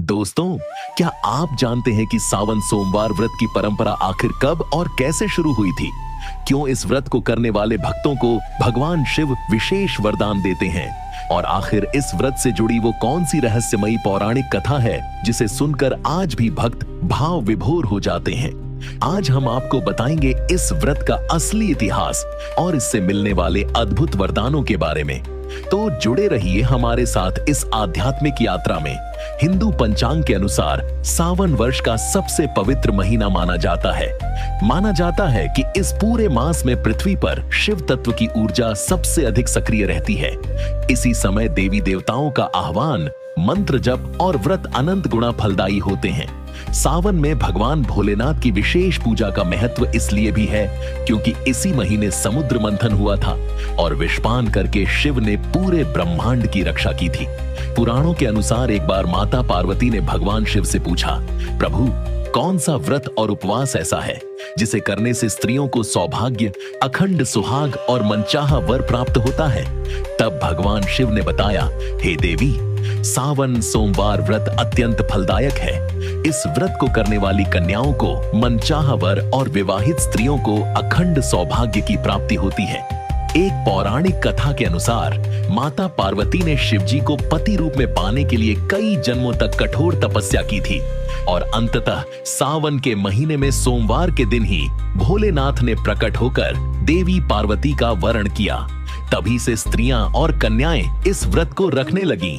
दोस्तों, क्या आप जानते हैं कि सावन सोमवार व्रत की परंपरा आखिर कब और कैसे शुरू हुई थी? क्यों इस व्रत को करने वाले भक्तों को भगवान शिव विशेष वरदान देते हैं? और आखिर इस व्रत से जुड़ी वो कौन सी रहस्यमयी पौराणिक कथा है जिसे सुनकर आज भी भक्त भाव विभोर हो जाते हैं? आज हम आपको बताएंगे इस व्रत का असली इतिहास और इससे मिलने वाले अद्भुत वरदानों के बारे में। तो जुड़े रहिए हमारे साथ इस आध्यात्मिक यात्रा में। हिंदू पंचांग के अनुसार सावन वर्ष का सबसे पवित्र महीना माना जाता है। माना जाता है कि इस पूरे मास में पृथ्वी पर शिव तत्व की ऊर्जा सबसे अधिक सक्रिय रहती है। इसी समय देवी देवताओं का आह्वान, मंत्र जप और व्रत अनंत गुणा फलदायी होते हैं। सावन में भगवान भोलेनाथ की विशेष पूजा का महत्व इसलिए भी है क्योंकि इसी महीने समुद्र मंथन हुआ था और विषपान करके शिव ने पूरे ब्रह्मांड की रक्षा की थी। पुराणों के अनुसार एक बार माता पार्वती ने भगवान शिव से पूछा, प्रभु, कौन सा व्रत और उपवास ऐसा है जिसे करने से स्त्रियों को सौभाग्य, अखंड सुहाग और मनचाहा वर प्राप्त होता है? तब भगवान शिव ने बताया, हे देवी, सावन सोमवार व्रत अत्यंत फलदायक है। इस व्रत को करने वाली कन्याओं को मनचाहा वर और विवाहित स्त्रियों को अखंड सौभाग्य की प्राप्ति होती है। एक पौराणिक कथा के अनुसार माता पार्वती ने शिवजी को पति रूप में पाने के लिए कई जन्मों तक कठोर तपस्या की थी और अंततः सावन के महीने में सोमवार के दिन ही भोलेनाथ ने प्रकट होकर देवी पार्वती का वरण किया। तभी से स्त्रियां और कन्याएं इस व्रत को रखने लगीं।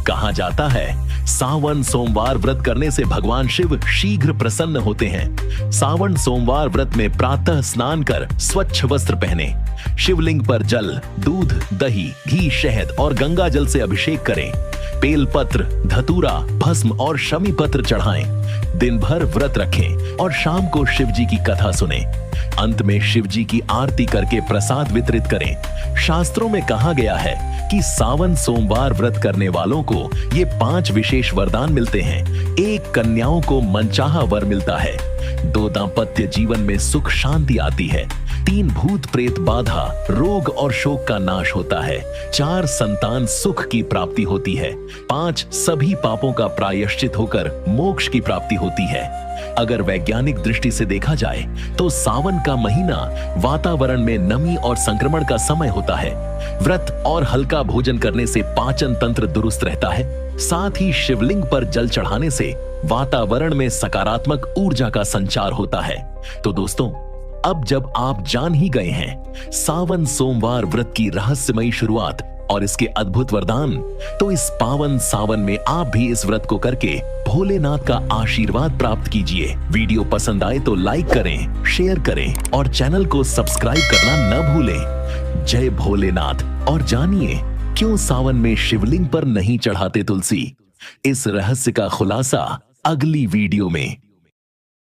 कहा जाता है, सावन सोमवार व्रत करने से भगवान शिव शीघ्र प्रसन्न होते हैं। सावन सोमवार व्रत में प्रातः स्नान कर स्वच्छ वस्त्र पहने, शिवलिंग पर जल, दूध, दही, घी, शहद और गंगा जल से अभिषेक करें। बेलपत्र, धतूरा, भस्म और शमी पत्र चढ़ाएं। दिन भर व्रत रखें और शाम को शिवजी की कथा सुनें। अंत में शिवजी की आरती करके प्रसाद वितरित करें। शास्त्रों में कहा गया है कि सावन सोमवार व्रत करने वालों को ये 5 विशेष वरदान मिलते हैं। 1, कन्याओं को मनचाहा वर मिलता है। 2, दांपत्य जीवन में सुख शांति आती है। 3, भूत प्रेत बाधा, रोग और शोक का नाश होता है। 4, संतान सुख की प्राप्ति होती है। 5, सभी पापों का प्रायश्चित होकर मोक्ष की प्राप्ति होती है। अगर वैज्ञानिक दृष्टि से देखा जाए तो सावन का महीना वातावरण में नमी और संक्रमण का समय होता है। व्रत और हल्का भोजन करने से पाचन तंत्र दुरुस्त रहता है। साथ ही शिवलिंग पर जल चढ़ाने से वातावरण में सकारात्मक ऊर्जा का संचार होता है। तो दोस्तों, अब जब आप जान ही गए हैं सावन सोमवार व्रत की रहस्यमयी शुरुआत और इसके अद्भुत वरदान, तो इस पावन सावन में आप भी इस व्रत को करके भोलेनाथ का आशीर्वाद प्राप्त कीजिए। वीडियो पसंद आए तो लाइक करें, शेयर करें और चैनल को सब्सक्राइब करना न भूलें। जय भोलेनाथ। और जानिए क्यों सावन में शिवलिंग पर नहीं चढ़ाते तुलसी। इस रहस्य का खुलासा अगली वीडियो में।